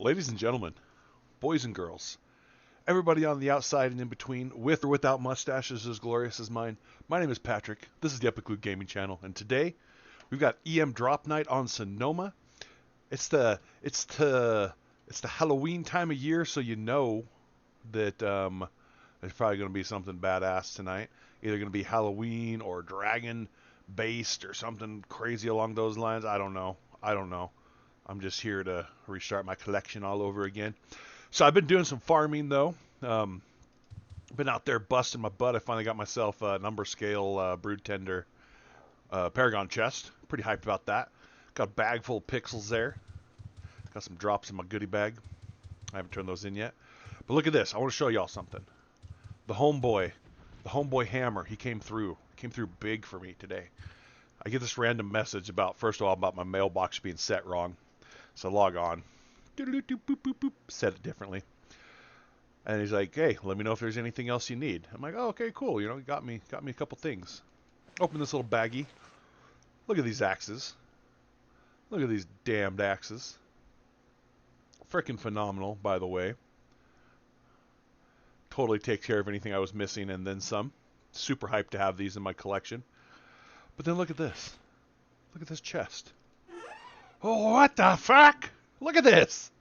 Ladies and gentlemen, boys and girls, everybody on the outside and in between, with or without mustaches as glorious as mine, my name is Patrick. This is the Epic Loot Gaming Channel, and today we've got EM Drop Night on Sonoma. It's the Halloween time of year, so you know that there's probably going to be something badass tonight. Either going to be Halloween or dragon based or something crazy along those lines. I don't know. I'm just here to restart my collection all over again. So I've been doing some farming though. Been out there busting my butt. I finally got myself a number scale brood tender Paragon chest. Pretty hyped about that. Got a bag full of pixels there. Got some drops in my goodie bag. I haven't turned those in yet. But look at this. I want to show y'all something. The homeboy hammer, he came through. Came through big for me today. I get this random message about, first of all, about my mailbox being set wrong. So I log on. Set it differently. And he's like, hey, let me know if there's anything else you need. I'm like, oh, okay, cool. You know, got me a couple things. Open this little baggie. Look at these axes. Look at these damned axes. Frickin' phenomenal, by the way. Totally takes care of anything I was missing and then some. Super hyped to have these in my collection. But then look at this. Look at this chest. Oh, what the fuck? Look at this.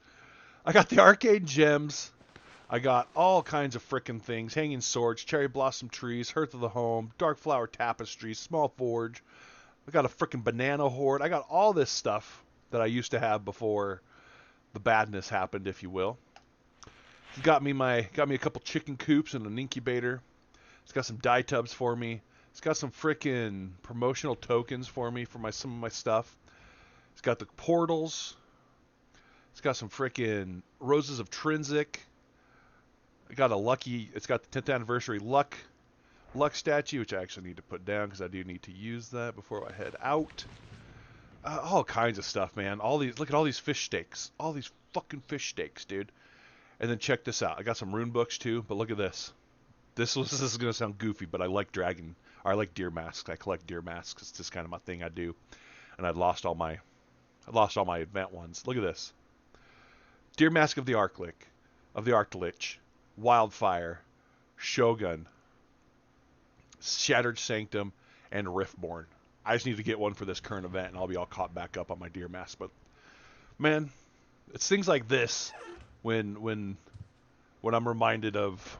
I got the arcade gems. I got all kinds of frickin' things. Hanging swords, cherry blossom trees, hearth of the home, dark flower tapestry, small forge. I got a frickin' banana horde. I got all this stuff that I used to have before the badness happened, if you will. He got me a couple chicken coops and an incubator. It's got some dye tubs for me. It's got some frickin' promotional tokens for me for some of my stuff. It's got the portals. It's got some frickin' roses of Trinsic. It's got the 10th anniversary luck statue, which I actually need to put down because I do need to use that before I head out. All kinds of stuff, man. Look at all these fish steaks. All these fucking fish steaks, dude. And then check this out. I got some rune books too, but look at this. This is gonna sound goofy, but I like deer masks. I collect deer masks. It's just kind of my thing I do. And I lost all my event ones. Look at this. Deer mask of the Arclich, Wildfire, Shogun, Shattered Sanctum, and Riftborn. I just need to get one for this current event, and I'll be all caught back up on my deer mask. But man, it's things like this when I'm reminded of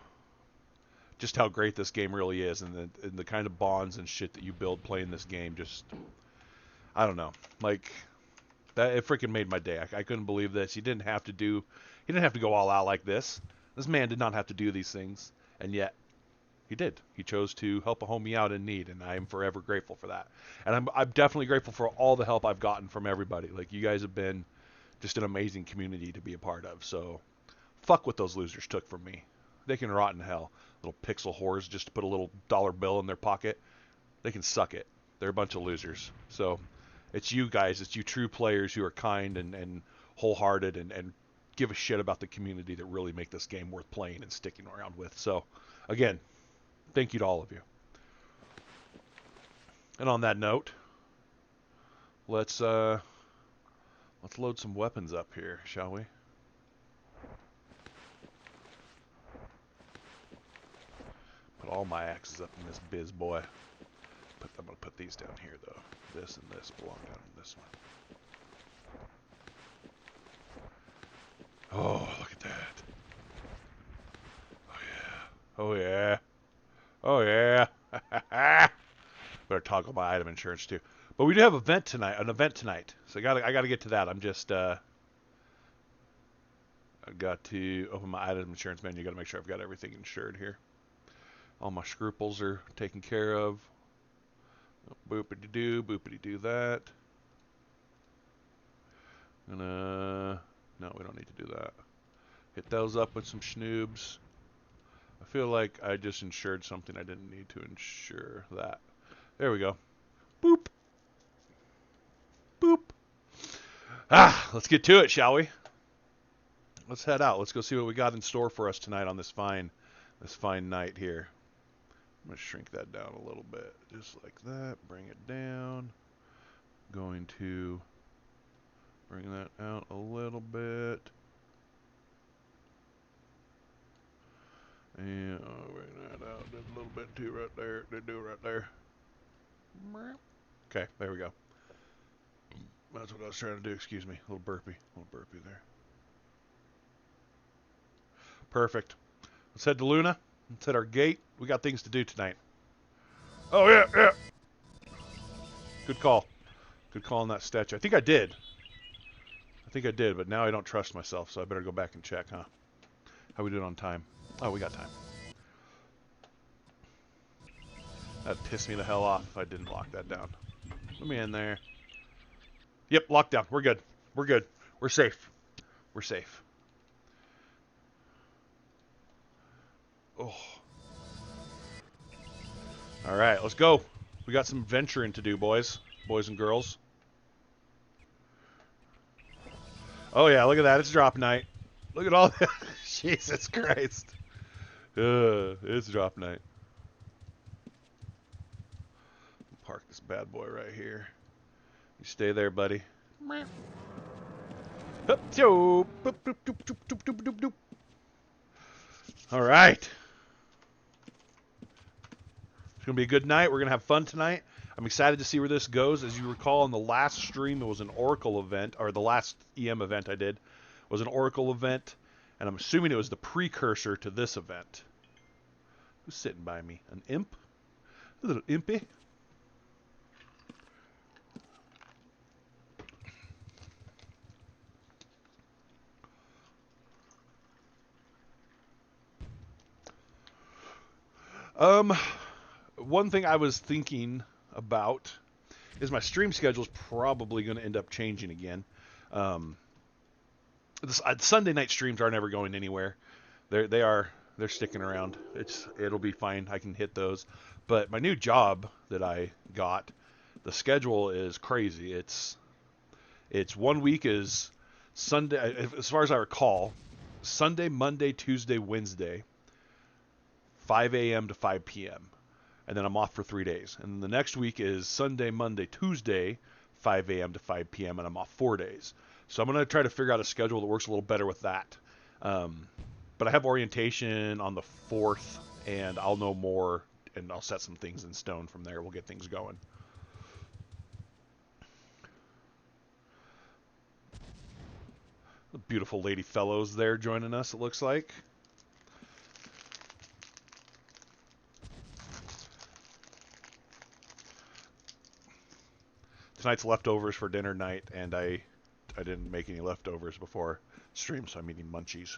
just how great this game really is, and the kind of bonds and shit that you build playing this game. Just, I don't know, like that. It freaking made my day. I couldn't believe this. He didn't have to go all out like this. This man did not have to do these things, and yet he did. He chose to help a homie out in need, and I am forever grateful for that. And I'm definitely grateful for all the help I've gotten from everybody. Like, you guys have been just an amazing community to be a part of. So fuck what those losers took from me. They can rot in hell. Little pixel whores just to put a little dollar bill in their pocket. They can suck it. They're a bunch of losers. So it's you guys, it's you true players who are kind and wholehearted and give a shit about the community that really make this game worth playing and sticking around with. So again, thank you to all of you. And on that note, let's load some weapons up here, shall we? Put all my axes up in this biz boy. I'm gonna put these down here though. This and this belong down in this one. Oh, look at that. Oh yeah. Oh yeah. Oh yeah. Better toggle my item insurance too. But we do have an event tonight. So I gotta get to that. I'm just I got to open my item insurance menu. Gotta make sure I've got everything insured here. All my scruples are taken care of. Boopity doo that. No, we don't need to do that. Hit those up with some schnoobs. I feel like I just insured something I didn't need to insure. That. There we go. Boop. Boop. Let's get to it, shall we? Let's head out. Let's go see what we got in store for us tonight on this fine night here. I'm going to shrink that down a little bit. Just like that. Bring it down. Going to bring that out a little bit. A little bit too right there. They do right there. Okay, there we go. That's what I was trying to do. Excuse me. A little burpee there. Perfect. Let's head to Luna. Let's hit our gate. We got things to do tonight. Oh, yeah, yeah. Good call. Good call on that statue. I think I did, but now I don't trust myself, so I better go back and check, huh? How we doing on time? Oh, we got time. That'd piss me the hell off if I didn't lock that down. Let me in there. Yep, lockdown. We're good. We're good. We're safe. We're safe. Oh. All right, let's go. We got some venturing to do, boys and girls. Oh yeah, look at that. It's drop night. Look at all that. Jesus Christ. It's drop night. Park this bad boy right here. You stay there, buddy. All right. It's going to be a good night. We're going to have fun tonight. I'm excited to see where this goes. As you recall, in the last stream, it was an Oracle event, or the last EM event I did was an Oracle event, and I'm assuming it was the precursor to this event. Who's sitting by me? An imp? A little impy? One thing I was thinking about is my stream schedule is probably going to end up changing again. Sunday night streams aren't ever going anywhere. They're sticking around. It'll be fine. I can hit those. But my new job that I got, the schedule is crazy. It's 1 week is Sunday, as far as I recall, Sunday, Monday, Tuesday, Wednesday, 5 a.m. to 5 p.m. And then I'm off for 3 days. And the next week is Sunday, Monday, Tuesday, 5 a.m. to 5 p.m. and I'm off 4 days. So I'm going to try to figure out a schedule that works a little better with that. But I have orientation on the 4th, and I'll know more, and I'll set some things in stone from there. We'll get things going. The beautiful lady fellows there joining us, it looks like. Tonight's leftovers for dinner night, and I didn't make any leftovers before stream, so I'm eating munchies.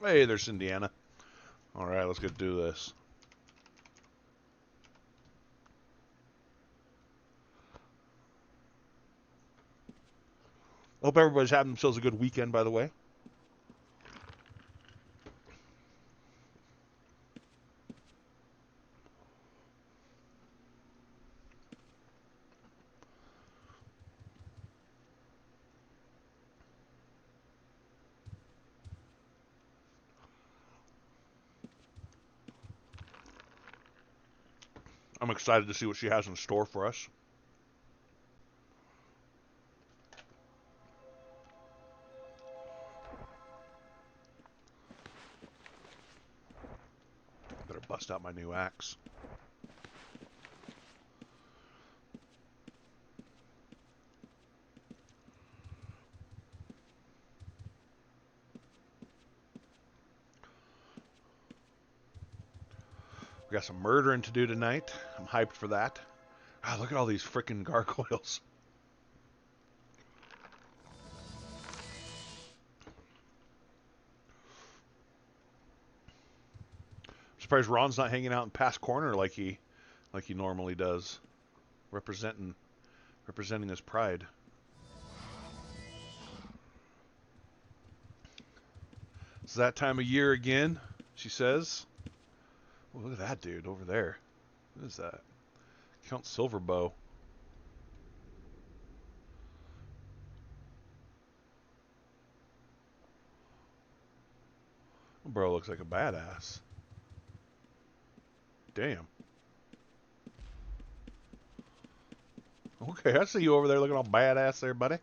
Hey, there's Indiana. All right, let's get to do this. Hope everybody's having themselves a good weekend, by the way. I'm excited to see what she has in store for us. Better bust out my new axe. We got some murdering to do tonight. I'm hyped for that. Ah, look at all these frickin' gargoyles. I'm surprised Ron's not hanging out in Pass Corner like he normally does, representing his pride. It's that time of year again, she says. Oh, look at that dude over there. What is that? Count Silverbow. Bro looks like a badass. Damn. Okay, I see you over there looking all badass there, buddy.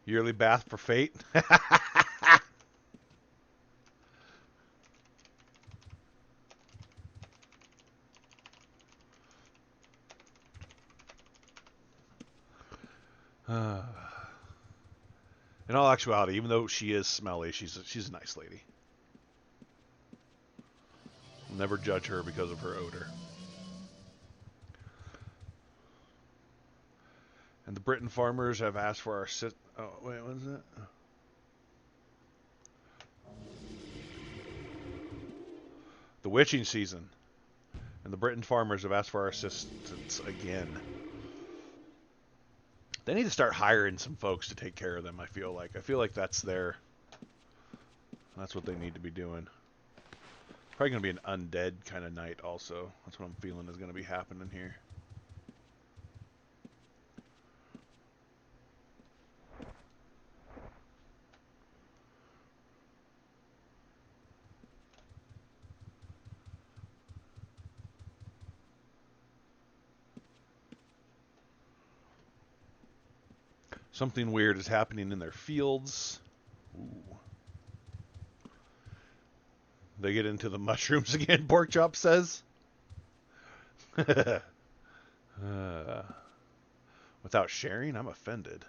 Yearly bath for fate. In all actuality, even though she is smelly, she's a nice lady. I'll never judge her because of her odor. And the Britain farmers have asked for our oh wait, what is it? The witching season. And the Britain farmers have asked for our assistance again. They need to start hiring some folks to take care of them, I feel like. I feel like that's what they need to be doing. Probably going to be an undead kind of night also. That's what I'm feeling is going to be happening here. Something weird is happening in their fields. Ooh. They get into the mushrooms again, Pork Chop says. Without sharing, I'm offended.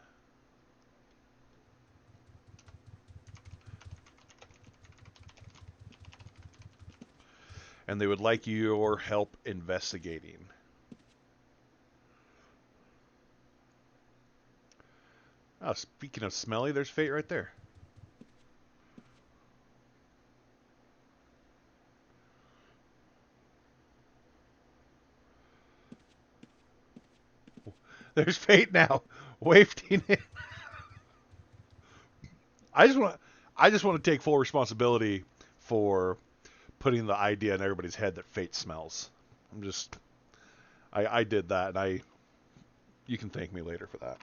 And they would like your help investigating. Oh, speaking of smelly, there's Fate right there. There's Fate now, wafting in. I just want to take full responsibility for putting the idea in everybody's head that Fate smells. I did that, and you can thank me later for that.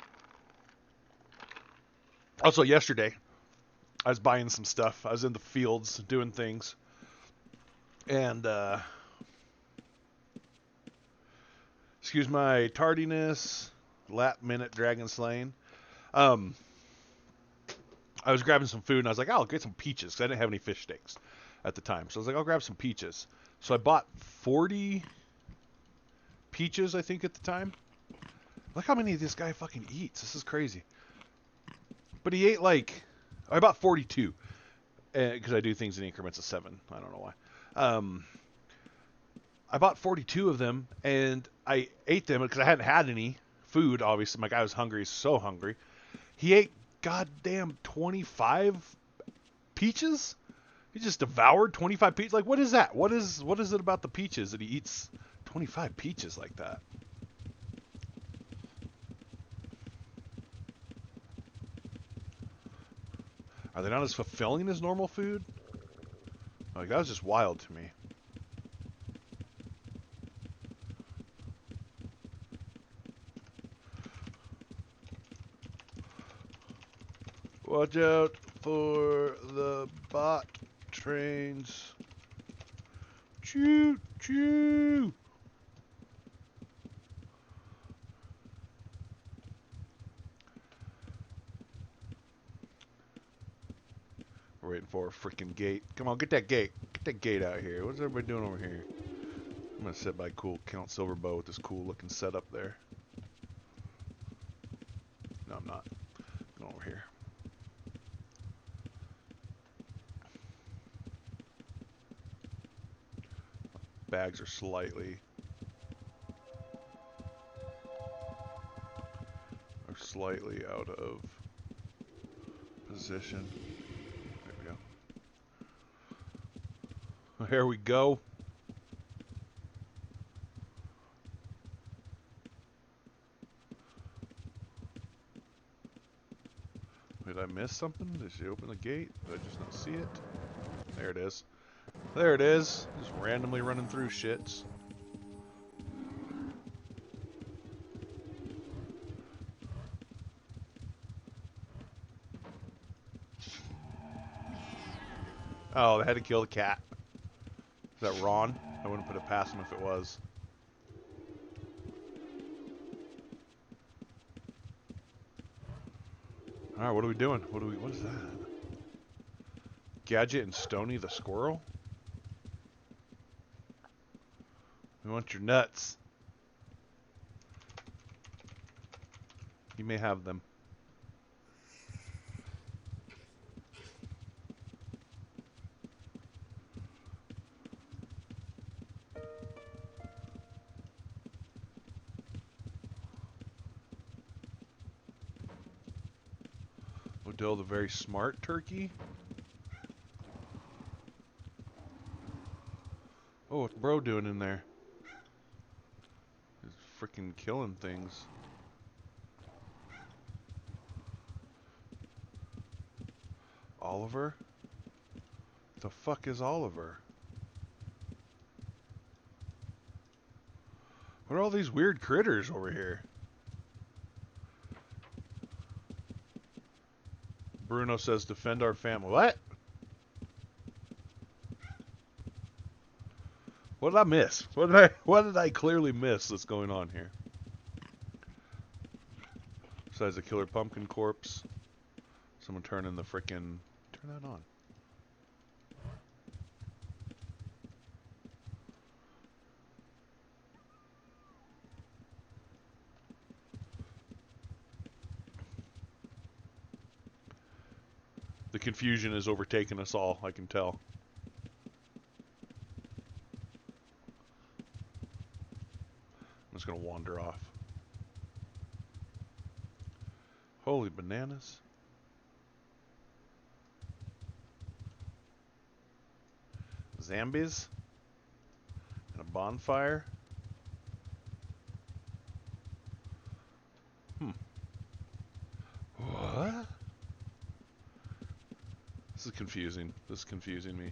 Also, yesterday, I was buying some stuff. I was in the fields doing things, and excuse my tardiness, last-minute dragon slaying. I was grabbing some food, and I was like, I'll get some peaches, because I didn't have any fish sticks at the time. So I was like, I'll grab some peaches. So I bought 40 peaches, I think, at the time. Look how many this guy fucking eats. This is crazy. But he ate I bought 42, because I do things in increments of 7. I don't know why. I bought 42 of them, and I ate them because I hadn't had any food, obviously. My guy was hungry, so hungry. He ate goddamn 25 peaches? He just devoured 25 peaches? Like, what is that? What is it about the peaches that he eats 25 peaches like that? Are they not as fulfilling as normal food? Like, that was just wild to me. Watch out for the bot trains. Choo choo. We're waiting for a freaking gate. Come on, get that gate. Get that gate out here. What's everybody doing over here? I'm gonna sit by cool Count Silverbow with this cool looking setup there. No, I'm not. Go over here. Bags are slightly out of position. There we go. Here we go. Did I miss something? Did she open the gate? Did I just not see it? There it is. There it is. Just randomly running through shits. Oh, they had to kill the cat. Is that Ron? I wouldn't put it past him if it was. Alright, what are we doing? What is that? Gadget and Stony the squirrel? We want your nuts. You may have them. Odell the very smart turkey? Oh, what's bro doing in there? He's freaking killing things. Oliver? The fuck is Oliver? What are all these weird critters over here? Bruno says defend our family. What? What did I miss? What did I clearly miss that's going on here? Besides a killer pumpkin corpse. Someone turning the frickin' turn that on. The confusion has overtaken us all, I can tell. I'm just gonna wander off. Holy bananas. Zombies? And a bonfire? What? This is confusing. This is confusing me.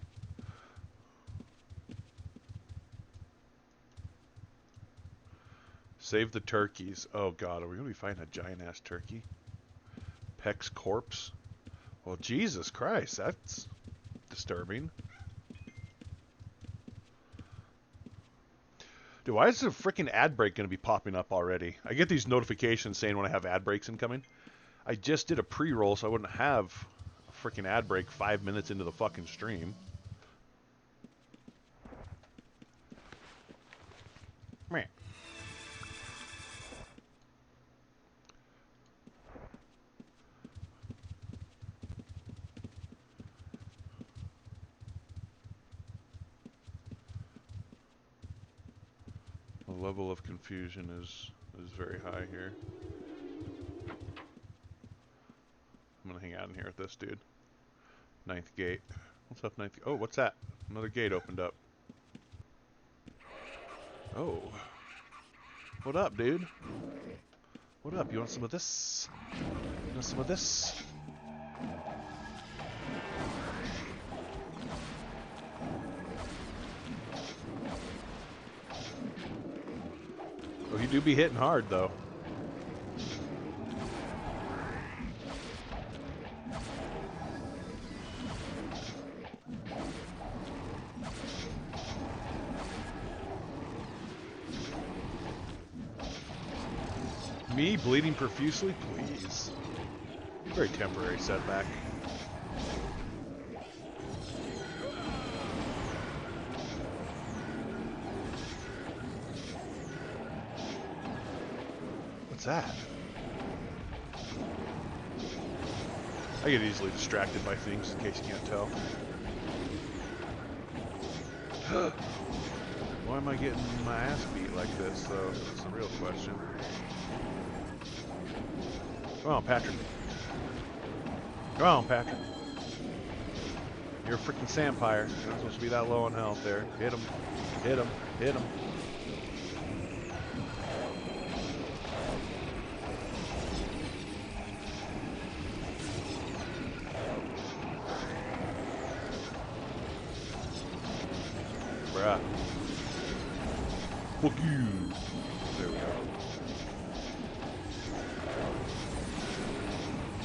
Save the turkeys. Oh god, are we going to be fighting a giant-ass turkey? Peck's corpse? Well, Jesus Christ, that's disturbing. Dude, why is the freaking ad break going to be popping up already? I get these notifications saying when I have ad breaks incoming. I just did a pre-roll so I wouldn't have a freaking ad break 5 minutes into the fucking stream. Meh. The level of confusion is very high here. I'm gonna hang out in here with this dude. Ninth gate. What's up, ninth? Oh, what's that? Another gate opened up. Oh. What up, dude? What up? You want some of this? You want some of this? Oh, you do be hitting hard, though. Me bleeding profusely? Please. Very temporary setback. What's that? I get easily distracted by things, in case you can't tell. Why am I getting my ass beat like this, though? That's the real question. Come on, Patrick. Come on, Patrick. You're a freaking Sampire. You're not supposed to be that low on health there. Hit him. Hit him. Hit him. Bruh. Fuck you. There we go.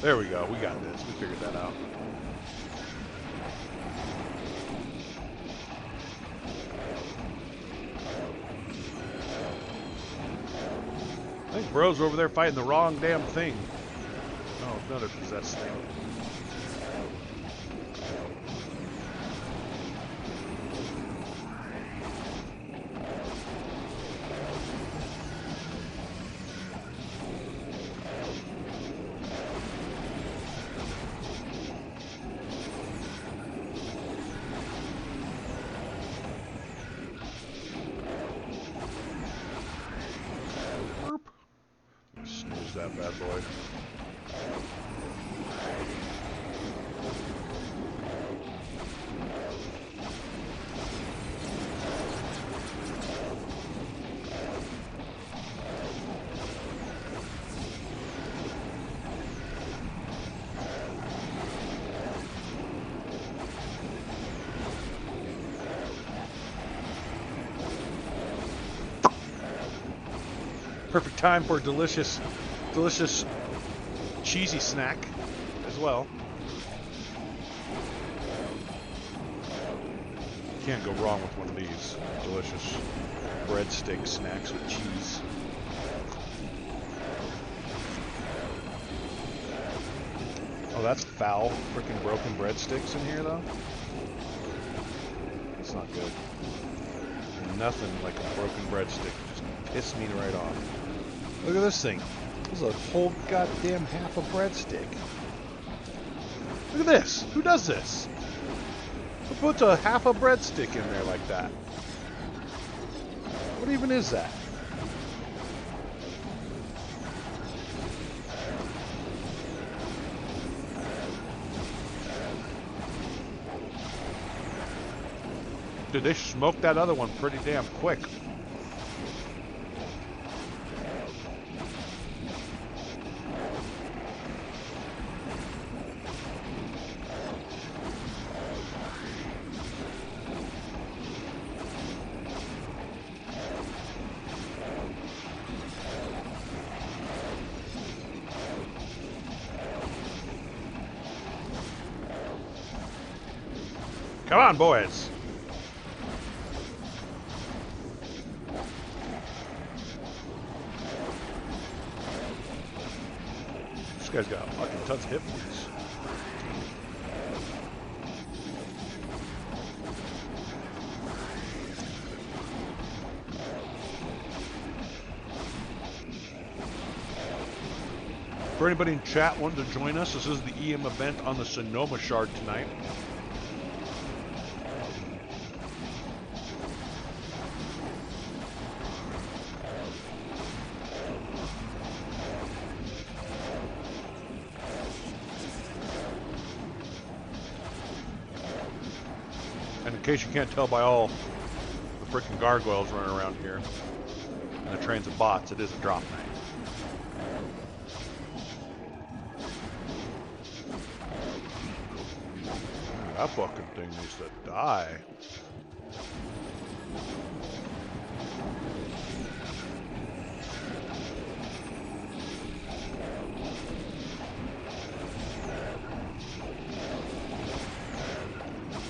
There we go. We got this. We figured that out. I think bros are over there fighting the wrong damn thing. Oh, another possessed thing. Snooze that bad boy. Perfect time for a delicious cheesy snack as well. Can't go wrong with one of these delicious breadstick snacks with cheese. Oh, that's foul. Freaking broken breadsticks in here, though. It's not good. Nothing like a broken breadstick. Just piss me right off. Look at this thing. This is a whole goddamn half a breadstick. Look at this. Who does this? Who puts a half a breadstick in there like that? What even is that? Dude, they smoked that other one pretty damn quick. Come on, boys. This guy's got fucking tons of hit points. For anybody in chat wanting to join us, this is the EM event on the Sonoma shard tonight. And in case you can't tell by all the freaking gargoyles running around here and the trains of bots, it is a drop night. That fucking thing needs to die.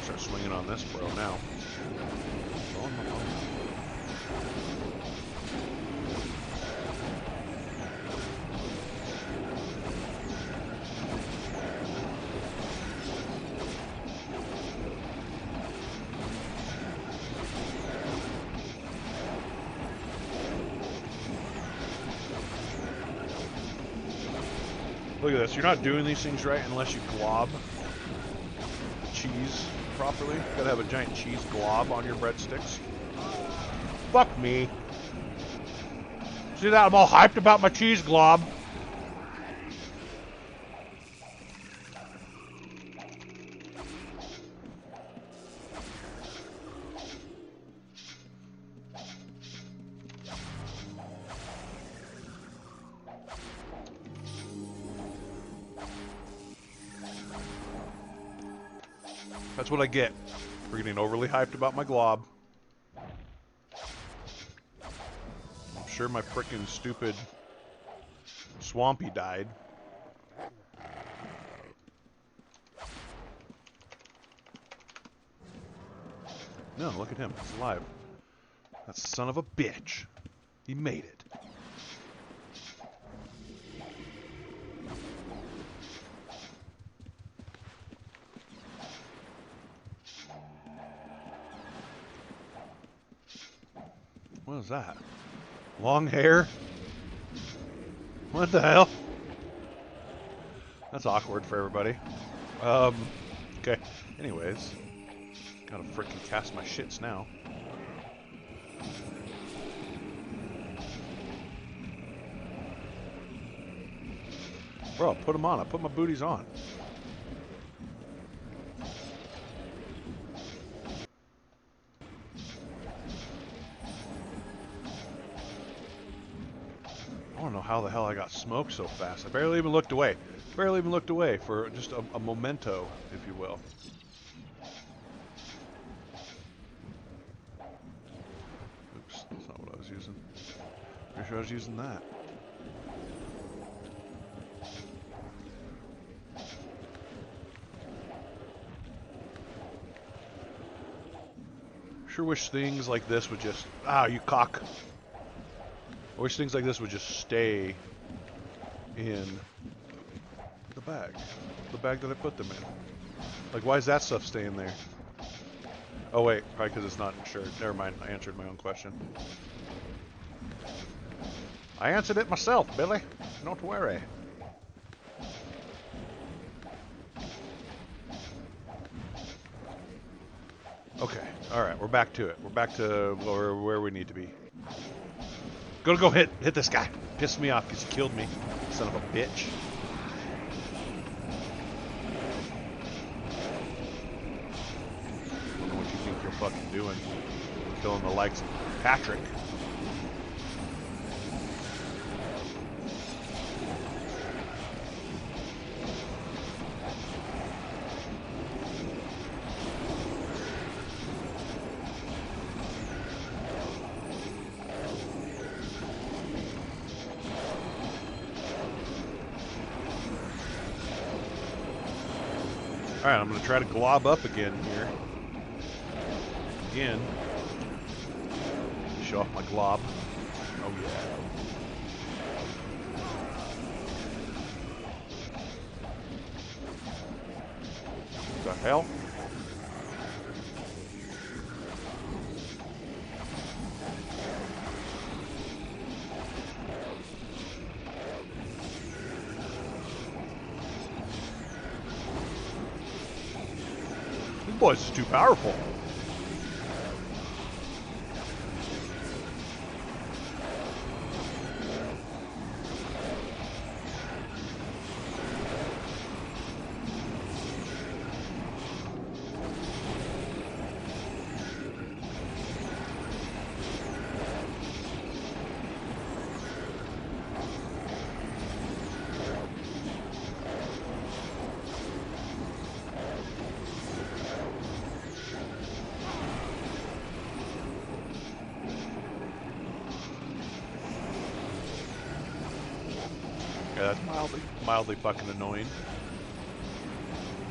Start swinging on this bro now. Look at this. You're not doing these things right unless you glob the cheese properly. You gotta have a giant cheese glob on your breadsticks. Fuck me. See that? I'm all hyped about my cheese glob. That's what I get for getting overly hyped about my glob. I'm sure my frickin' stupid Swampy died. No, look at him. He's alive. That son of a bitch. He made it. What is that? Long hair? What the hell? That's awkward for everybody. Okay. Anyways. Gotta frickin' cast my shits now. Bro, put them on. I put my booties on. I don't know how the hell I got smoked so fast. I barely even looked away. Barely even looked away for just a memento, if you will. Oops, that's not what I was using. Pretty sure I was using that. Sure wish things like this would just... Ah, you cock. I wish things like this would just stay in the bag. The bag that I put them in. Like, why is that stuff staying there? Oh, wait. Probably because it's not insured. Never mind. I answered my own question. I answered it myself, Billy. Not worry. Okay. Alright. We're back to it. We're back to where we need to be. Go hit this guy. Pissed me off because he killed me. Son of a bitch. I don't know what you think you're fucking doing. Killing the likes of Patrick. Alright, I'm going to try to glob up again here. Again. Show off my glob. Oh yeah. What the hell? Boys is too powerful. Yeah, that's mildly fucking annoying.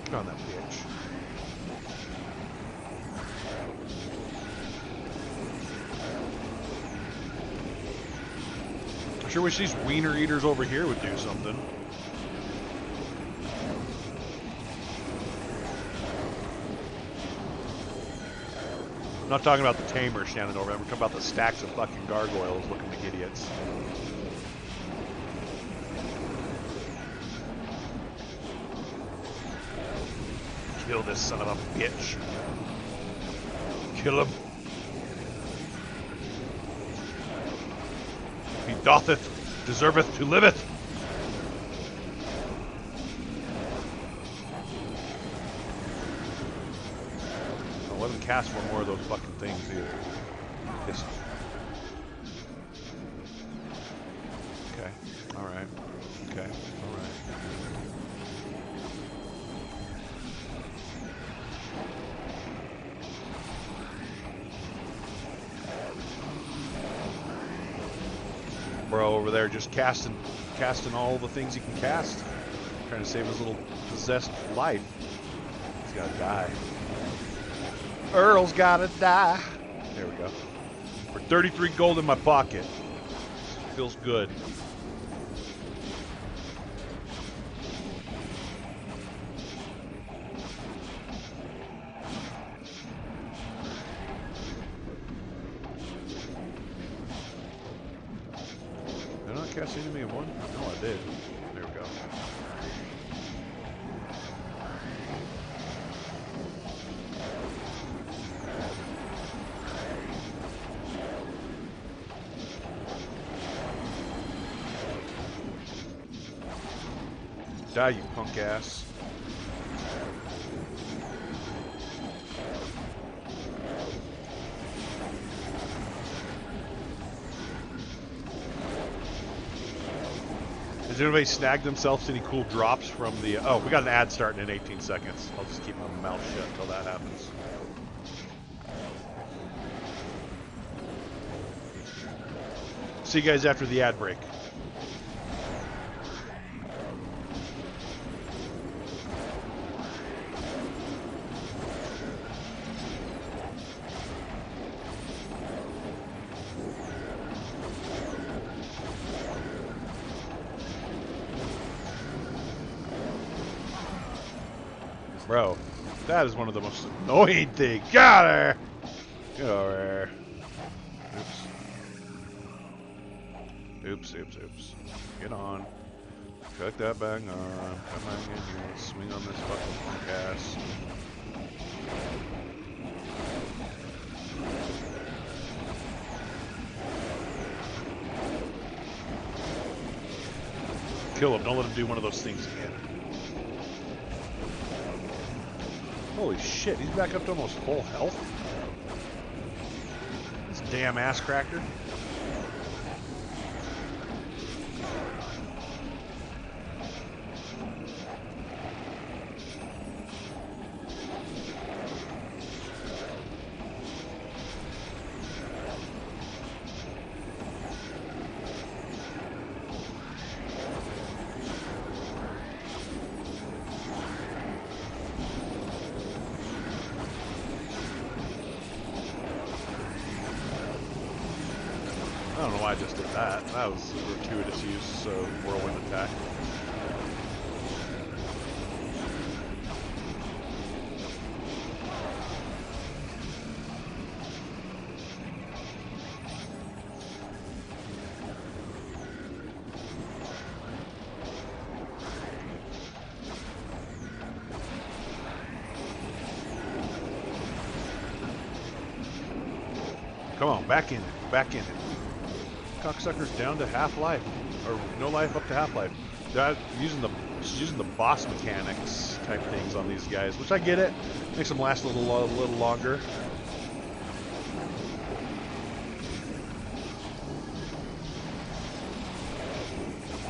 Get on that bitch. I sure wish these wiener eaters over here would do something. I'm not talking about the tamer standing over them. We're talking about the stacks of fucking gargoyles looking like idiots. Kill this son of a bitch. Kill him. He dotheth, deserveth to liveth. I'll let him cast one more of those fucking things either. Piss off. Okay, alright. Okay, alright. Bro over there just casting all the things he can cast. Trying to save his little possessed life. He's gotta die. Earl's gotta die. There we go. For 33 gold in my pocket. Feels good. broadcast enemy of one? No, I did. There we go. Die, you punk ass. Has anybody snagged themselves any cool drops from the... Oh, we got an ad starting in 18 seconds. I'll just keep my mouth shut until that happens. See you guys after the ad break. Bro, that is one of the most annoying things. Get her! Get over here. Oops. Oops. Get on. Cut that bang on. Come back in here. Swing on this fucking punk ass. Kill him. Don't let him do one of those things again. Holy shit, he's back up to almost full health. This damn ass cracker. I don't know why I just did that. That was a gratuitous use of whirlwind attack. Come on, back in it, back in it. Cocksucker's down to half-life, or no life up to half-life. Using the boss mechanics type things on these guys, which I get it. Makes them last a little longer.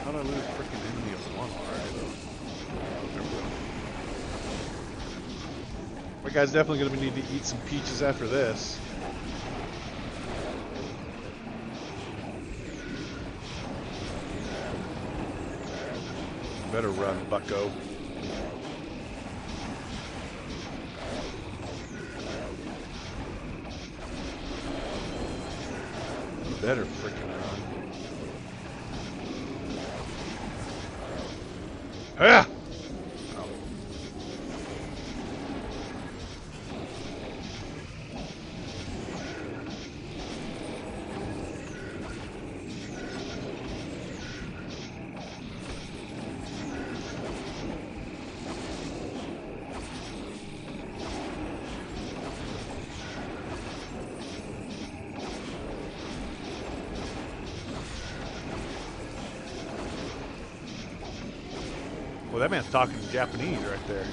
How did I lose freaking enemy of one already though? There we go. My guy's definitely gonna need to eat some peaches after this. Better run, bucko. Better freaking run. Ah! Oh. Well, that man's talking Japanese right there.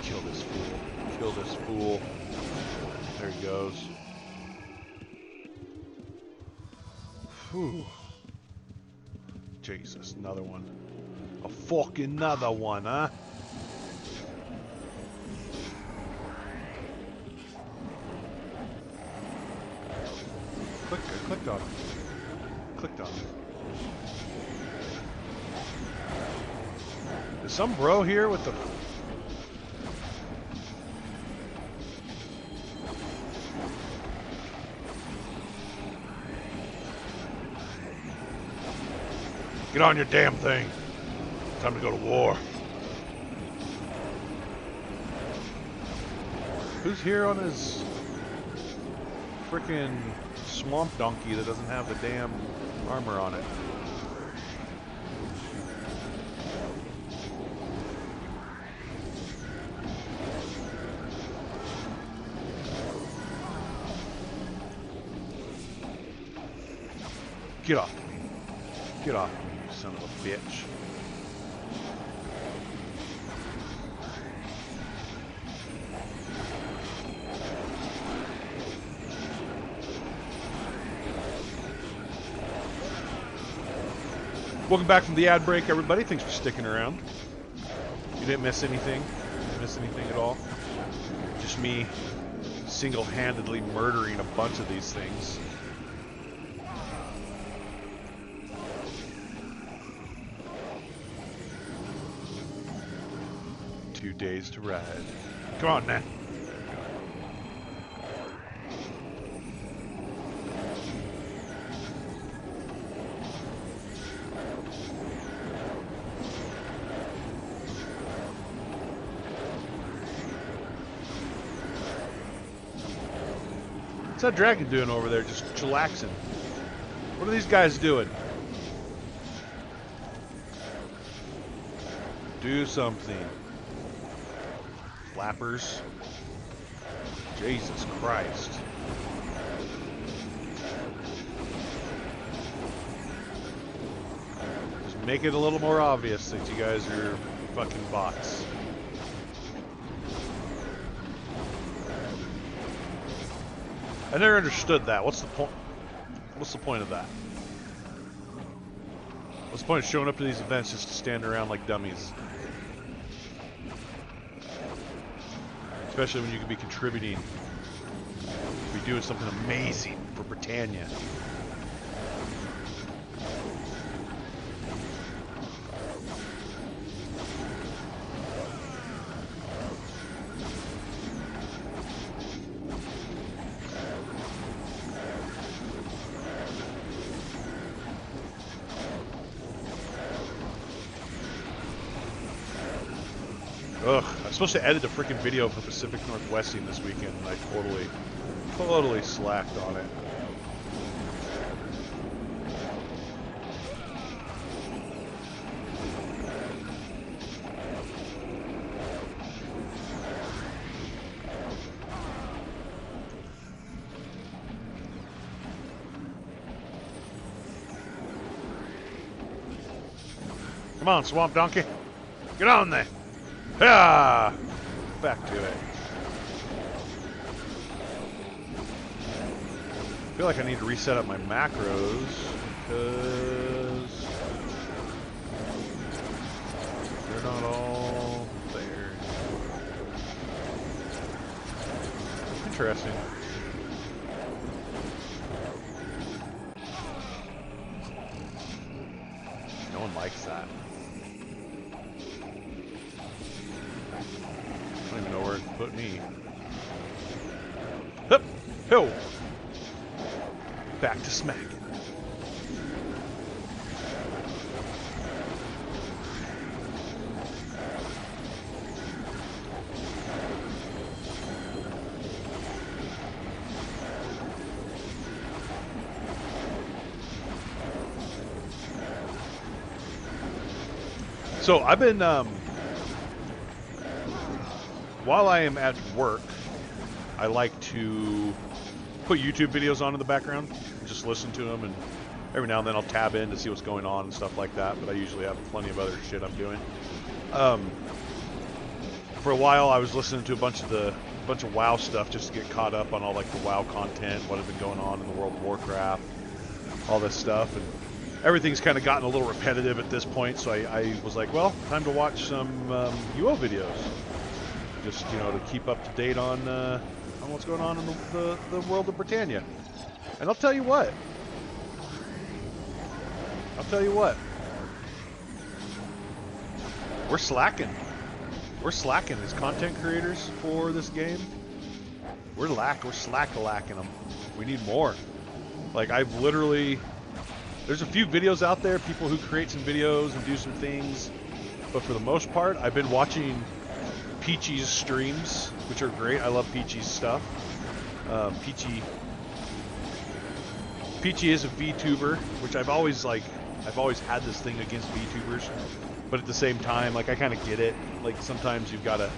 Kill this fool. Kill this fool. There he goes. Whew. Jesus, another one. A fucking another one, huh? I clicked on him. Clicked on him. Is some bro here with the... Get on your damn thing. Time to go to war. Who's here on his frickin' swamp donkey that doesn't have the damn armor on it? Get off me. Get off me, you son of a bitch. Welcome back from the ad break, everybody. Thanks for sticking around. You didn't miss anything? You didn't miss anything at all? Just me single-handedly murdering a bunch of these things. Days to ride. Come on, man. What's that dragon doing over there? Just chillaxing. What are these guys doing? Do something. Flappers. Jesus Christ. Just make it a little more obvious that you guys are fucking bots. I never understood that. What's the point? What's the point of that? What's the point of showing up to these events just to stand around like dummies? Especially when you could be contributing, be doing something amazing for Britannia. Ugh, I'm supposed to edit a freaking video for Pacific Northwesting this weekend, and I totally slacked on it. Come on, swamp donkey. Get on there. Yeah! Back to it. I feel like I need to reset up my macros because they're not all there. Interesting. No one likes that. I don't even know where it put me. Hup! Ho! Back to smack. So I've been while I am at work, I like to put YouTube videos on in the background and just listen to them, and every now and then I'll tab in to see what's going on and stuff like that, but I usually have plenty of other shit I'm doing. For a while I was listening to a bunch of WoW stuff just to get caught up on all like the WoW content, what had been going on in the World of Warcraft, all this stuff, and everything's kind of gotten a little repetitive at this point, so I was like, well, time to watch some UO videos. Just, you know, to keep up to date on what's going on in the world of Britannia. And I'll tell you what. We're slacking. We're slacking as content creators for this game. We're slack-a-lacking them. We need more. Like, I've literally There's a few videos out there, people who create some videos and do some things, but for the most part, I've been watching Peachy's streams, which are great. I love Peachy's stuff. Peachy is a VTuber, which I've always had this thing against VTubers, but at the same time, like, I kind of get it. Like, sometimes you gotta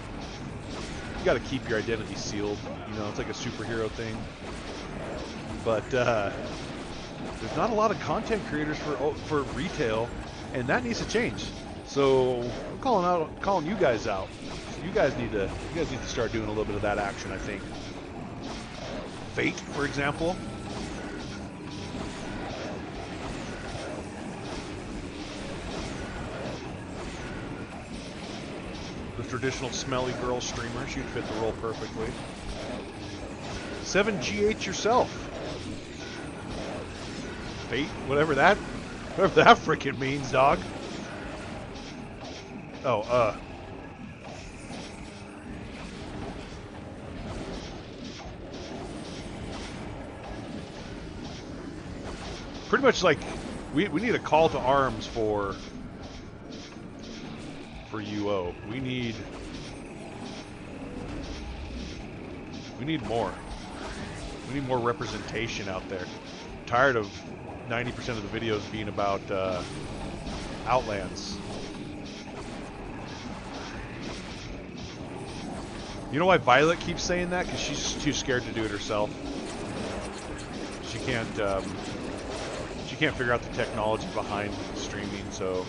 keep your identity sealed. You know, it's like a superhero thing. But there's not a lot of content creators for retail, and that needs to change. So I'm calling you guys out. You guys need to start doing a little bit of that action, I think. Fate, for example. The traditional smelly girl streamer, she'd fit the role perfectly. 7G8 yourself. Fate, whatever that frickin' means, dog. Oh, pretty much like we need a call to arms for UO. We need more. We need more representation out there. I'm tired of 90% of the videos being about Outlands. You know why Violet keeps saying that? Because she's too scared to do it herself. She can't figure out the technology behind streaming, so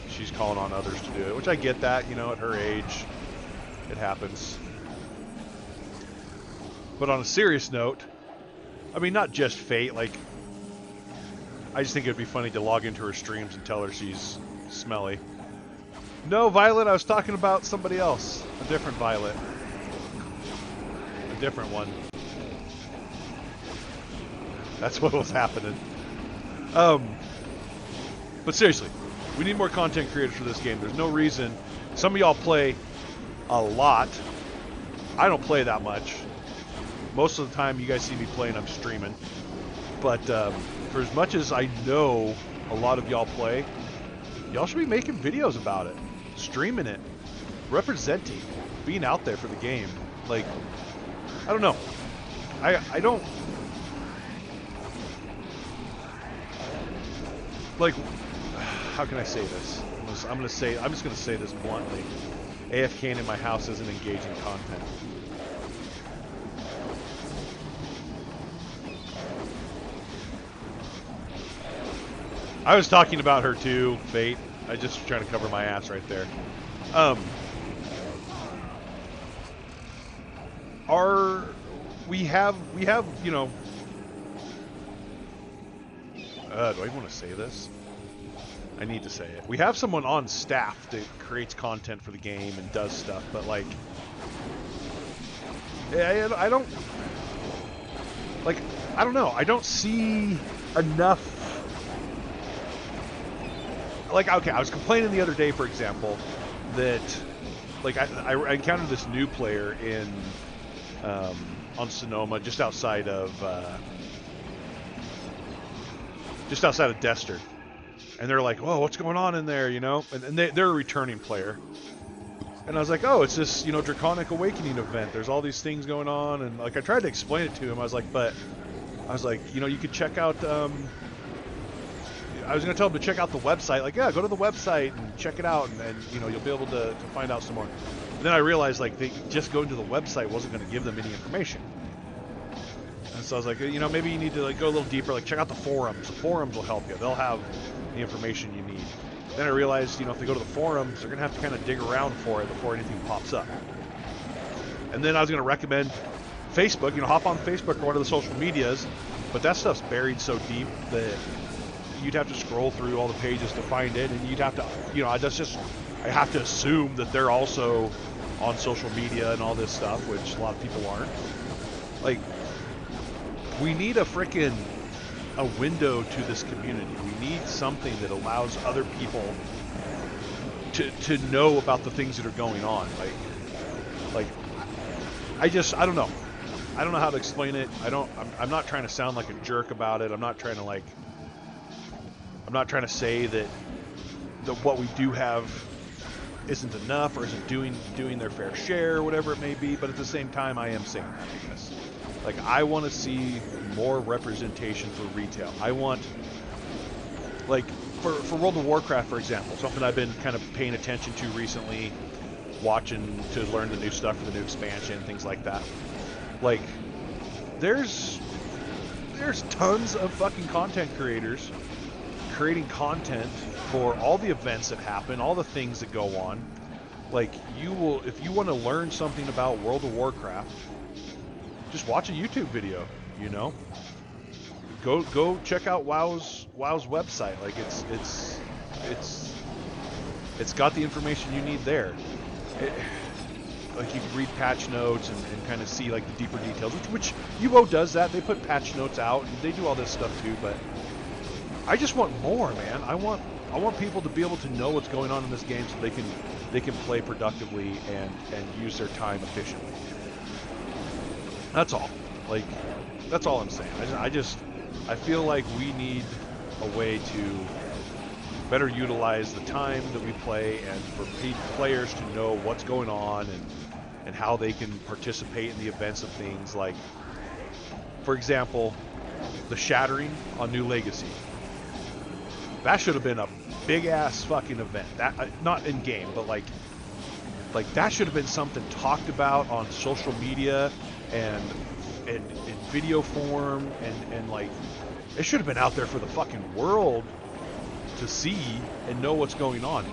she's calling on others to do it, which I get that, you know, at her age, it happens. But on a serious note, I mean, not just Fate, like, I just think it'd be funny to log into her streams and tell her she's smelly. No, Violet, I was talking about somebody else. A different Violet. A different one. That's what was happening. But seriously, we need more content creators for this game. There's no reason. Some of y'all play a lot. I don't play that much. Most of the time you guys see me playing, I'm streaming. But for as much as I know a lot of y'all play, y'all should be making videos about it. Streaming it. Representing. Being out there for the game. Like, I don't know. I don't... Like, how can I say this? I'm just gonna say this bluntly. AFKing in my house isn't engaging content. I was talking about her too, Fate. I just trying to cover my ass right there. We have, you know, do I even want to say this? I need to say it. We have someone on staff that creates content for the game and does stuff, but like, I don't know. I don't see enough. Like, okay, I was complaining the other day, for example, that like I encountered this new player in on Sonoma, just outside of Dester. And they're like, "Whoa, what's going on in there?" You know, and they're a returning player. And I was like, "Oh, it's this, you know, Draconic Awakening event. There's all these things going on." And like, I tried to explain it to him. I was like, you know, you could check out. I was gonna tell him to check out the website. Like, yeah, go to the website and check it out, and you know, you'll be able to find out some more. And then I realized, like, just going to the website wasn't going to give them any information. And so I was like, you know, maybe you need to like go a little deeper. Like, check out the forums. The forums will help you. They'll have the information you need. Then I realized, you know, if they go to the forums, they're going to have to kind of dig around for it before anything pops up. And then I was going to recommend Facebook, you know, hop on Facebook or one of the social medias, but that stuff's buried so deep that you'd have to scroll through all the pages to find it, and you'd have to, you know, I have to assume that they're also on social media and all this stuff, which a lot of people aren't. Like, we need a window to this community. We need something that allows other people to know about the things that are going on. Like I don't know. I don't know how to explain it. I'm not trying to sound like a jerk about it. I'm not trying to like I'm not trying to say that what we do have isn't enough or isn't doing their fair share or whatever it may be, but at the same time, I am saying that, I guess. Like, I want to see more representation for retail. I want, like, for World of Warcraft, for example, something I've been kind of paying attention to recently, watching to learn the new stuff for the new expansion, things like that. Like, there's tons of fucking content creators creating content for all the events that happen, all the things that go on. Like, you will, if you want to learn something about World of Warcraft, just watch a YouTube video, you know? Go check out WoW's website. Like, it's got the information you need there. Like, you can read patch notes and kind of see, like, the deeper details, which UO does that. They put patch notes out, and they do all this stuff too, but I just want more, man. I want people to be able to know what's going on in this game so they can play productively and use their time efficiently. That's all. Like, that's all I'm saying. I feel like we need a way to better utilize the time that we play, and for players to know what's going on and how they can participate in the events of things. Like, for example, the Shattering on New Legacy. That should have been a big ass fucking event. That not in game, but like that should have been something talked about on social media and in video form, and like, it should have been out there for the fucking world to see and know what's going on.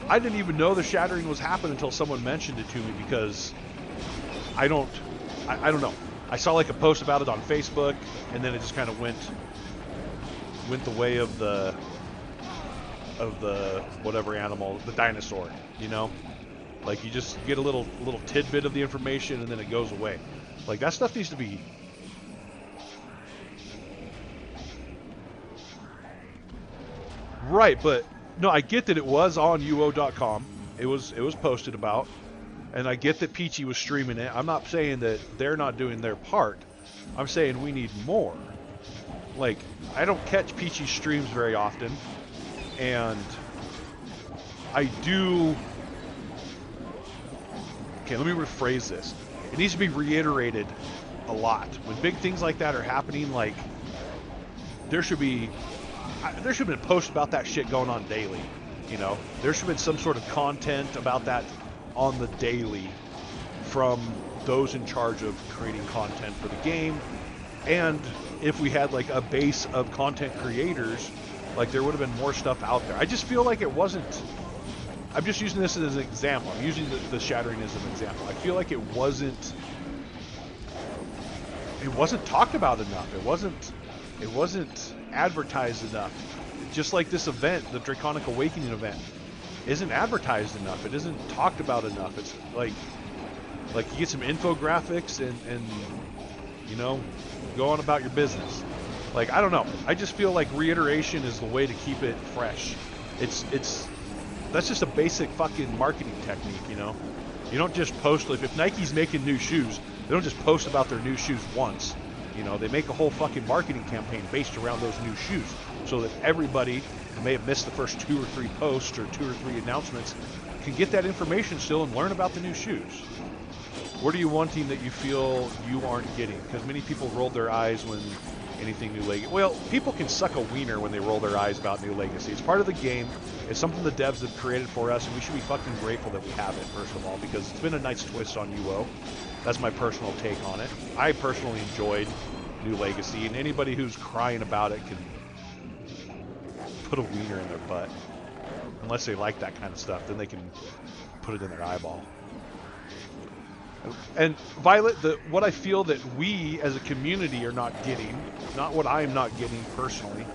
I didn't even know the Shattering was happening until someone mentioned it to me, because I don't know. I saw like a post about it on Facebook, and then it just kind of went the way of the whatever animal, the dinosaur, you know? Like, you just get a little tidbit of the information and then it goes away. Like, that stuff needs to be right. But no, I get that it was on UO.com. It was posted about, and I get that Peachy was streaming it. I'm not saying that they're not doing their part. I'm saying we need more. Like, I don't catch Peachy's streams very often, and I do. Okay, let me rephrase this. It needs to be reiterated a lot. When big things like that are happening, like, there should be a post about that shit going on daily. You know, there should have been some sort of content about that on the daily from those in charge of creating content for the game. And if we had like a base of content creators, like, there would have been more stuff out there. I just feel like it wasn't. I'm just using this as an example. I'm using the Shattering as an example. I feel like it wasn't talked about enough. It wasn't advertised enough. Just like this event, the Draconic Awakening event, isn't advertised enough. It isn't talked about enough. It's like you get some infographics and you know, go on about your business. Like, I don't know. I just feel like reiteration is the way to keep it fresh. That's just a basic fucking marketing technique, you know? You don't just post, like, if Nike's making new shoes, they don't just post about their new shoes once. You know, they make a whole fucking marketing campaign based around those new shoes, so that everybody who may have missed the first 2 or 3 posts or 2 or 3 announcements can get that information still and learn about the new shoes. What are you wanting that you feel you aren't getting? Because many people rolled their eyes when anything New Legacy. Well, people can suck a wiener when they roll their eyes about New Legacy. It's part of the game. It's something the devs have created for us, and we should be fucking grateful that we have it, first of all, because it's been a nice twist on UO. That's my personal take on it. I personally enjoyed New Legacy, and anybody who's crying about it can put a wiener in their butt. Unless they like that kind of stuff, then they can put it in their eyeball. And Violet, what I feel that we as a community are not getting, not what I'm not getting personally,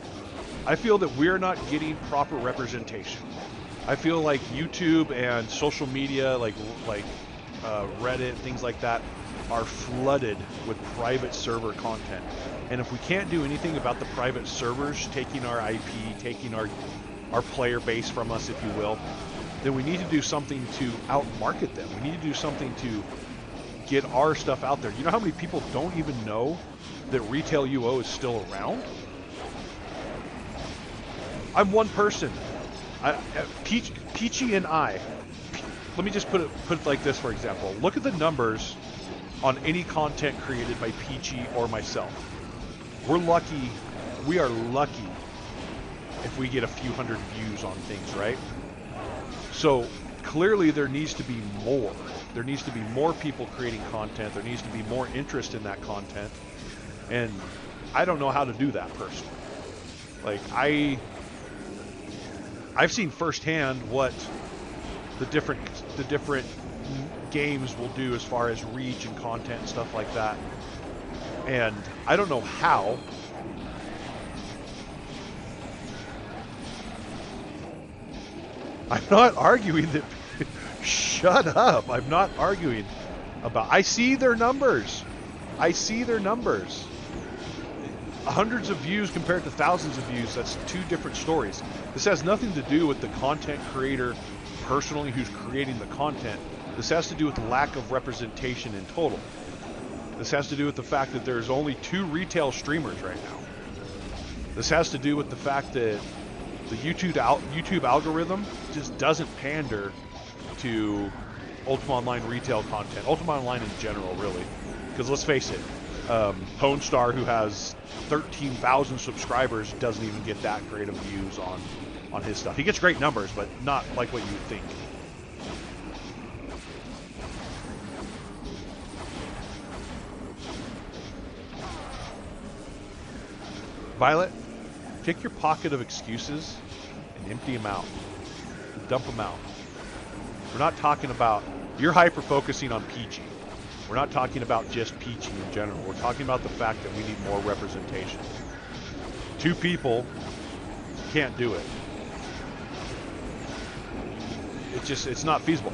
I feel that we're not getting proper representation. I feel like YouTube and social media, like Reddit, things like that, are flooded with private server content. And if we can't do anything about the private servers taking our IP, taking our player base from us, if you will, then we need to do something to outmarket them. We need to do something to get our stuff out there. You know how many people don't even know that Retail UO is still around? I'm one person. Peachy and I. Let me just put it like this, for example. Look at the numbers on any content created by Peachy or myself. We're lucky. We are lucky if we get a few hundred views on things, right? So clearly there needs to be more. There needs to be more people creating content. There needs to be more interest in that content. And I don't know how to do that personally. Like I've seen firsthand what the different games will do as far as reach and content and stuff like that. And I don't know how. I'm not arguing that. Shut up. I'm not arguing about. I see their numbers. I see their numbers. Hundreds of views compared to thousands of views, that's two different stories. This has nothing to do with the content creator personally who's creating the content. This has to do with the lack of representation in total. This has to do with the fact that there's only 2 retail streamers right now. This has to do with the fact that the YouTube algorithm just doesn't pander to Ultima Online retail content. Ultima Online in general, really. Because let's face it, Pone Star, who has 13,000 subscribers, doesn't even get that great of views on his stuff. He gets great numbers, but not like what you would think. Violet, take your pocket of excuses and empty them out. Dump them out. We're not talking about, you're hyper-focusing on Peachy. We're not talking about just Peachy in general. We're talking about the fact that we need more representation. 2 people can't do it. It's not feasible.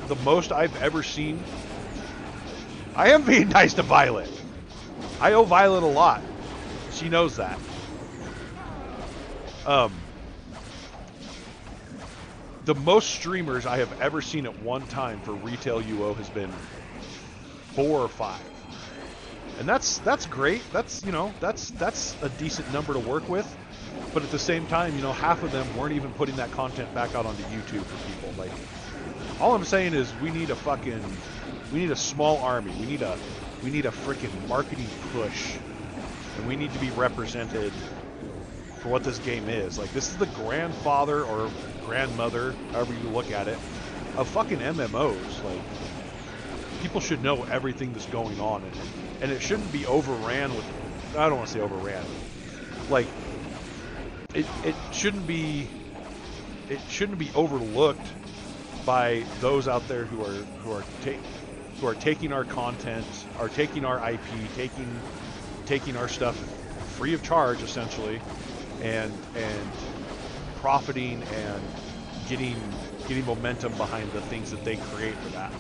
The most I've ever seen. I am being nice to Violet. I owe Violet a lot. She knows that. The most streamers I have ever seen at one time for retail UO has been 4 or 5. And that's great. That's, you know, that's a decent number to work with. But at the same time, you know, half of them weren't even putting that content back out onto YouTube for people. Like, all I'm saying is we need a small army. We need a freaking marketing push. And we need to be represented for what this game is. Like, this is the grandfather or grandmother, however you look at it, of fucking MMOs. Like, people should know everything that's going on in it. And it shouldn't be overran with, I don't want to say overran. Like, it shouldn't be overlooked by those out there who are taking our content, are taking our IP, taking our stuff free of charge essentially, and profiting and getting momentum behind the things that they create for that.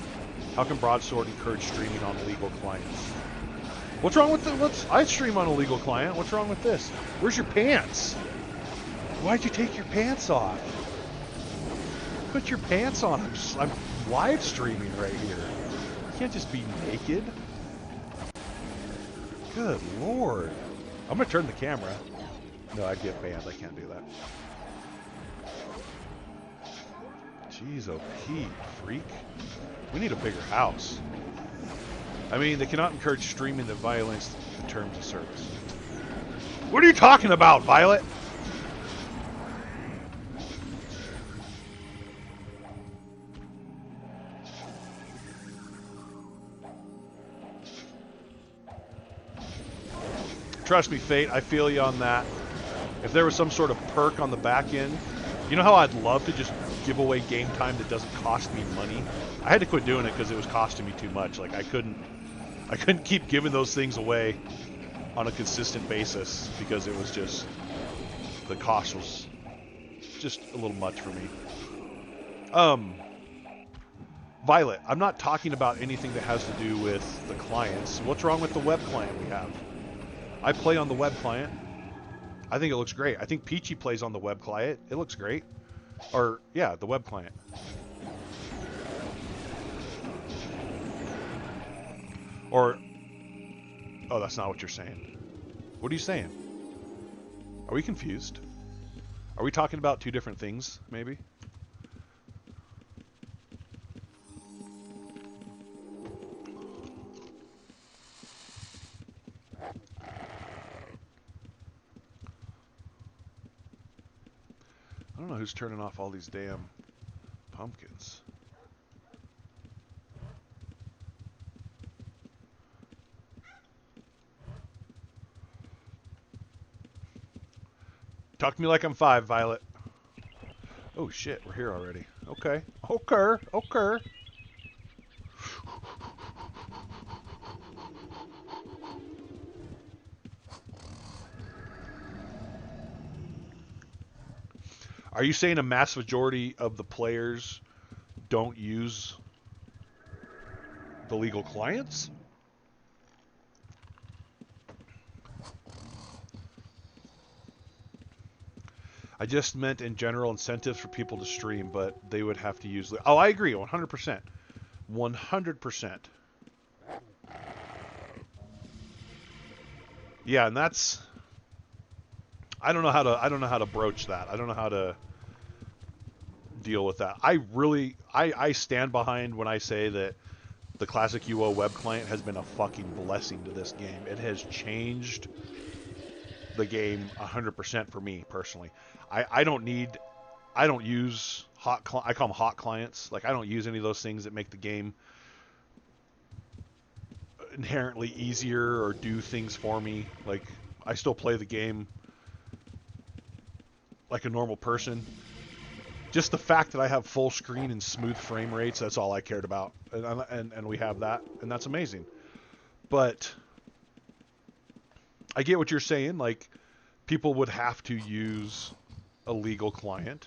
How can Broadsword encourage streaming on illegal clients? What's wrong with I stream on a legal client. What's wrong with this? Where's your pants? Why'd you take your pants off? Put your pants on. I'm live streaming right here. You can't just be naked. Good Lord. I'm going to turn the camera. No, I'd get banned. I can't do that. Jeez, oh Pete, freak. We need a bigger house. I mean, they cannot encourage streaming that violates the terms of service. What are you talking about, Violet? Trust me, Fate, I feel you on that. If there was some sort of perk on the back end, you know how I'd love to just give away game time that doesn't cost me money? I had to quit doing it because it was costing me too much. Like, I couldn't keep giving those things away on a consistent basis because it was just, the cost was just a little much for me. Violet, I'm not talking about anything that has to do with the clients. What's wrong with the web client we have? I play on the web client. I think it looks great. I think Peachy plays on the web client. It looks great. Or, yeah, the web client. Or, oh, that's not what you're saying. What are you saying? Are we confused? Are we talking about two different things, maybe? I don't know who's turning off all these damn pumpkins. Talk to me like I'm 5, Violet. Oh shit, we're here already. Okay. Okay. Okay. Are you saying a mass majority of the players don't use the legal clients? I just meant in general incentives for people to stream, but they would have to use... Oh, I agree, 100%. 100%. Yeah, and that's... I don't know how to broach that. I don't know how to deal with that. I stand behind when I say that the classic UO web client has been a fucking blessing to this game. It has changed the game 100% for me personally. I don't use I call them hot clients. Like, I don't use any of those things that make the game inherently easier or do things for me. Like, I still play the game like a normal person. Just the fact that I have full screen and smooth frame rates, that's all I cared about. And we have that, and that's amazing. But I get what you're saying. Like, people would have to use a legal client.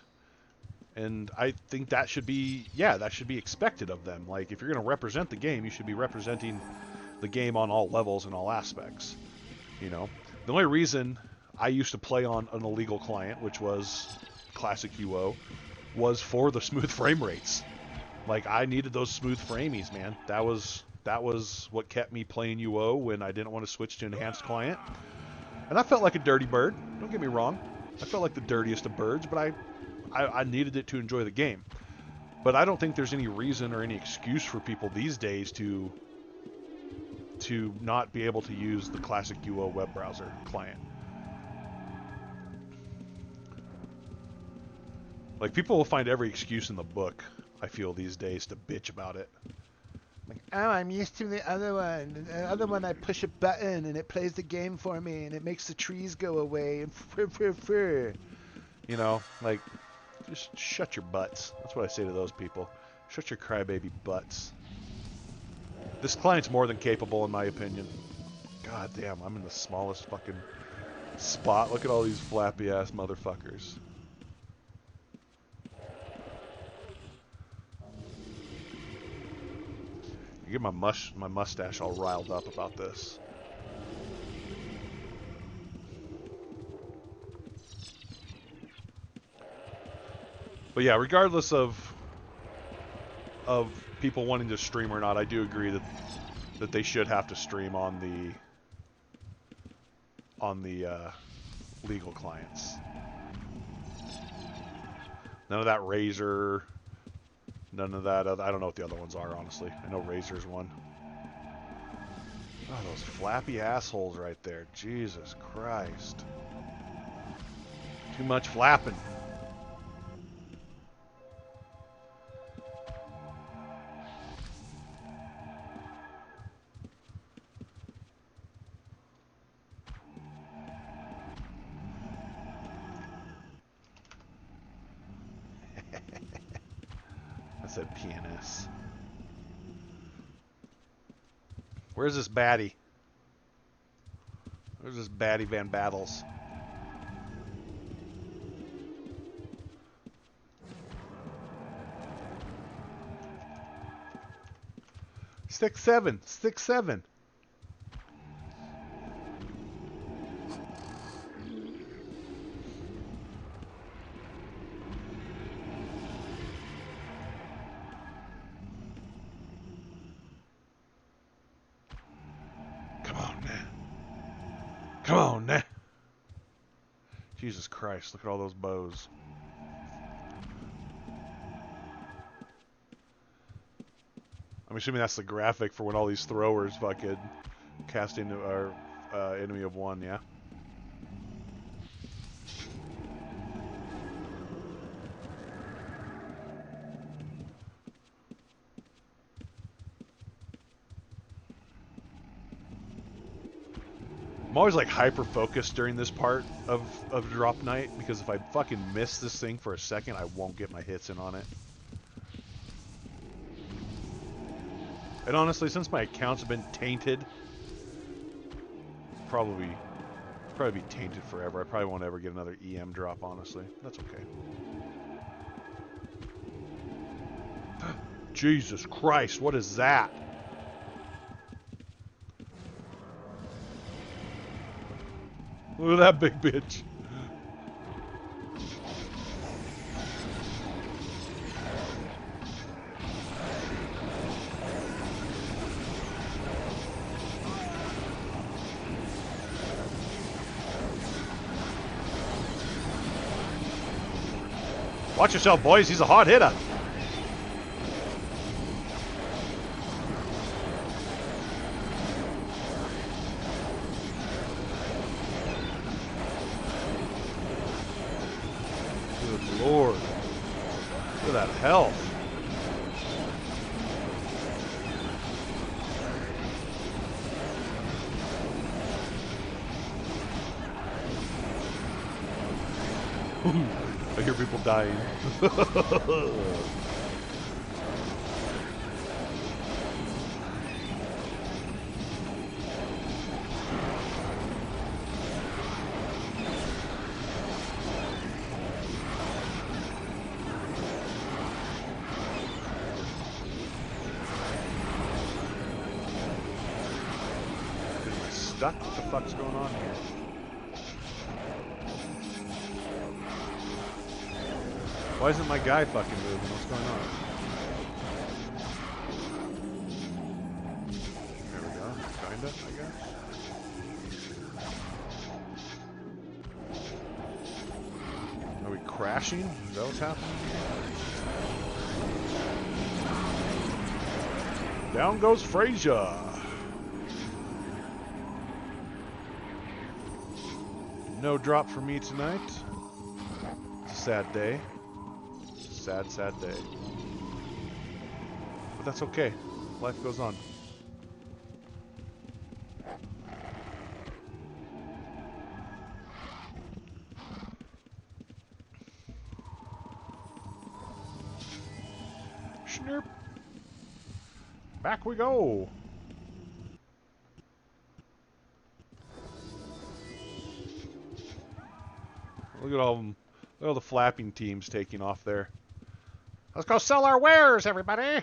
And I think that should be, that should be expected of them. Like, if you're going to represent the game, you should be representing the game on all levels and all aspects. You know, the only reason I used to play on an illegal client, which was classic UO, was for the smooth frame rates. Like, I needed those smooth framies, man. That was what kept me playing UO when I didn't want to switch to enhanced client. And I felt like a dirty bird. Don't get me wrong. I felt like the dirtiest of birds, but I needed it to enjoy the game. But I don't think there's any reason or any excuse for people these days to not be able to use the classic UO web browser client. Like, people will find every excuse in the book, I feel, these days to bitch about it. Like, oh, I'm used to the other one. The other one, I push a button and it plays the game for me and it makes the trees go away and you know, like, just shut your butts. That's what I say to those people. Shut your crybaby butts. This client's more than capable, in my opinion. God damn, I'm in the smallest fucking spot. Look at all these flappy ass motherfuckers. You get my mustache all riled up about this. But yeah, regardless of people wanting to stream or not, I do agree that they should have to stream on the legal clients. None of that Razer, none of that other, I don't know what the other ones are, honestly. I know Razer's one. Oh, those flappy assholes right there. Jesus Christ. Too much flapping. I said PNS. Where's this baddie? Where's this baddie Van Battles? Six seven. Come on now. Jesus Christ, look at all those bows. I'm assuming that's the graphic for when all these throwers fucking cast into our enemy of one, yeah? I'm always like hyper focused during this part of drop night because if I fucking miss this thing for a second, I won't get my hits in on it. And honestly, since my accounts have been tainted, probably be tainted forever. I probably won't ever get another EM drop, honestly. That's okay. Jesus Christ, what is that? Look at that big bitch. Watch yourself, boys. He's a hard hitter. Good Lord. Look at that health. I hear people dying. Stuck? What the fuck's going on here? Why isn't my guy fucking moving? What's going on? There we go. Kinda, I guess. Are we crashing? Is that what's happening? Down goes Frazier. No drop for me tonight. It's a sad day. Sad, sad day. But that's okay. Life goes on. Snurp. Back we go. Look at all of them. Look at all the flapping teams taking off there. Let's go sell our wares, everybody!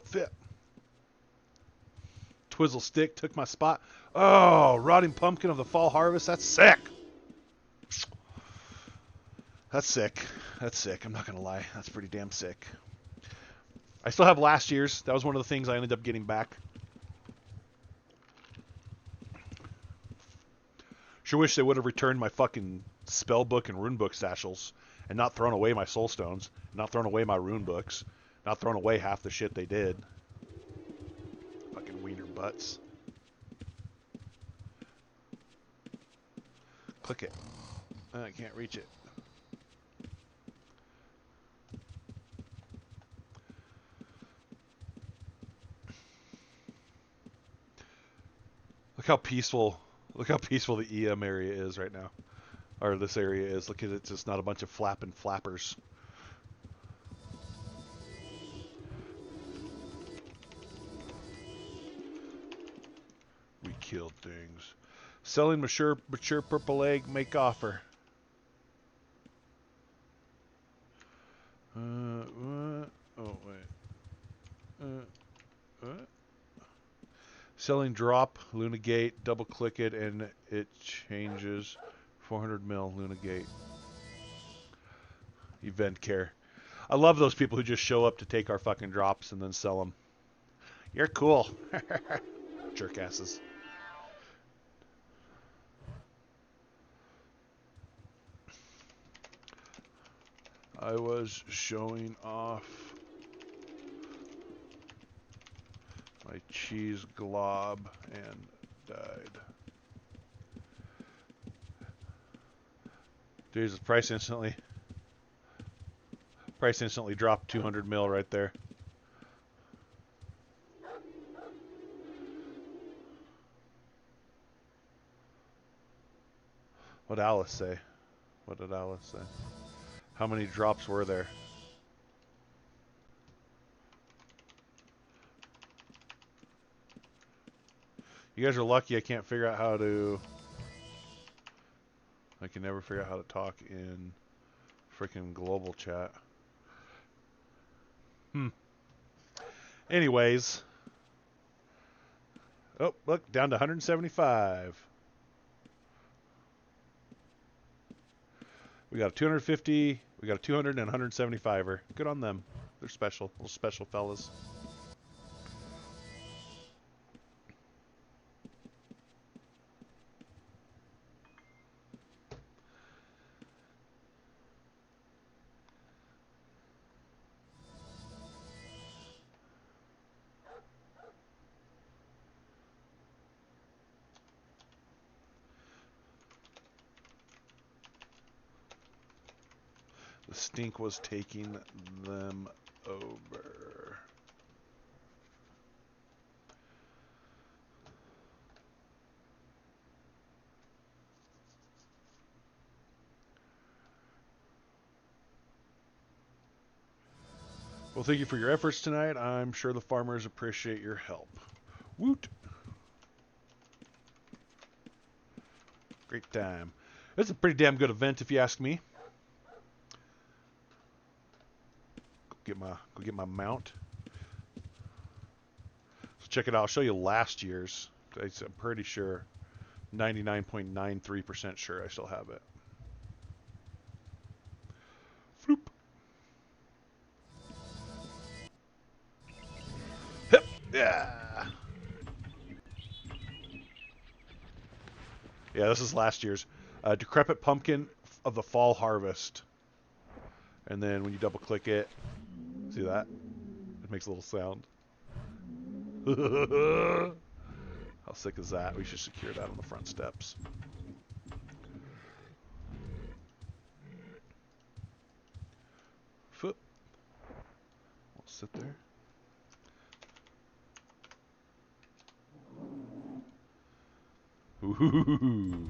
Fit. Twizzle stick took my spot. Oh, rotting pumpkin of the fall harvest. That's sick. That's sick. That's sick. I'm not going to lie. That's pretty damn sick. I still have last year's. That was one of the things I ended up getting back. Sure wish they would have returned my fucking spell book and rune book satchels and not thrown away my soul stones, not thrown away my rune books, not thrown away half the shit they did. Fucking wiener butts. Click it. I can't reach it. Look how peaceful the EM area is right now. Or this area is. Look at it, it's just not a bunch of flapping flappers. We killed things. Selling mature purple egg, make offer. Oh wait. What? Selling drop, Lunagate, double click it and it changes 400 mil Lunagate. Event care. I love those people who just show up to take our fucking drops and then sell them. You're cool. Jerkasses. I was showing off my cheese glob and died. Jesus, price instantly dropped 200 mil right there. What did Alice say? What did Alice say? How many drops were there? You guys are lucky I can't figure out how to... I can never figure out how to talk in freaking global chat. Anyways. Oh, look, down to 175. We got a 250, we got a 200 and 175er. Good on them. They're special, little special fellas. The stink was taking them over. Well, thank you for your efforts tonight. I'm sure the farmers appreciate your help. Woot! Great time. It's a pretty damn good event if you ask me. Go get my mount. So check it out. I'll show you last year's. I'm pretty sure, 99.93% sure I still have it. Floop. Hip. Yeah. Yeah, this is last year's. Decrepit Pumpkin of the Fall Harvest. And then when you double click it, see that? It makes a little sound. How sick is that? We should secure that on the front steps. Foot. We'll sit there. Ooh.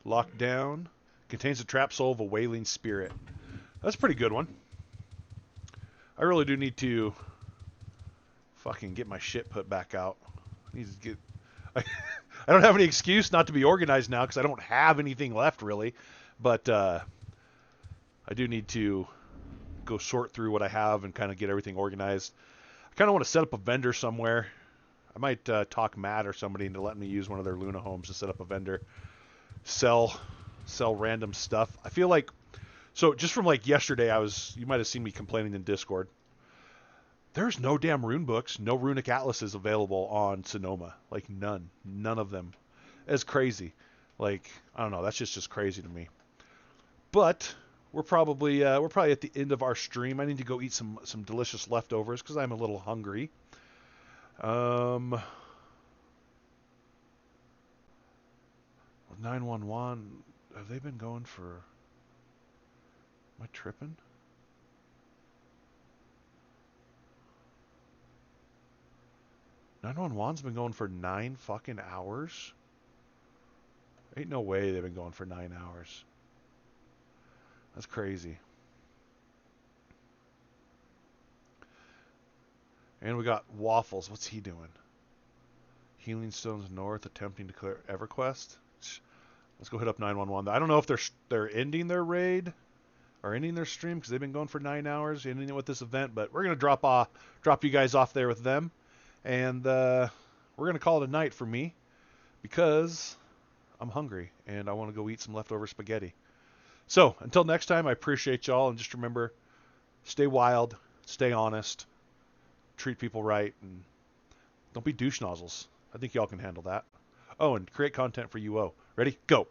Locked down. Contains the trap soul of a wailing spirit. That's a pretty good one. I really do need to fucking get my shit put back out. I need to get... I don't have any excuse not to be organized now because I don't have anything left really. But I do need to go sort through what I have and kind of get everything organized. I kind of want to set up a vendor somewhere. I might talk Matt or somebody into letting me use one of their Luna homes to set up a vendor. Sell random stuff. I feel like... So just from like yesterday, you might have seen me complaining in Discord. There's no damn rune books, no runic atlases available on Sonoma. Like none of them. It's crazy. Like I don't know, that's just crazy to me. But we're probably at the end of our stream. I need to go eat some delicious leftovers because I'm a little hungry. 911. Have they been going for? Am I tripping? One's been going for 9 fucking hours? Ain't no way they've been going for 9 hours. That's crazy. And we got Waffles. What's he doing? Healing Stones North, attempting to clear EverQuest. Let's go hit up 911. I don't know if they're ending their raid or ending their stream because they've been going for 9 hours, ending it with this event. But we're gonna drop you guys off there with them, and we're gonna call it a night for me because I'm hungry and I want to go eat some leftover spaghetti. So until next time, I appreciate y'all, and just remember, stay wild, stay honest, treat people right, and don't be douche nozzles. I think y'all can handle that. Oh, and create content for UO. Ready? Go.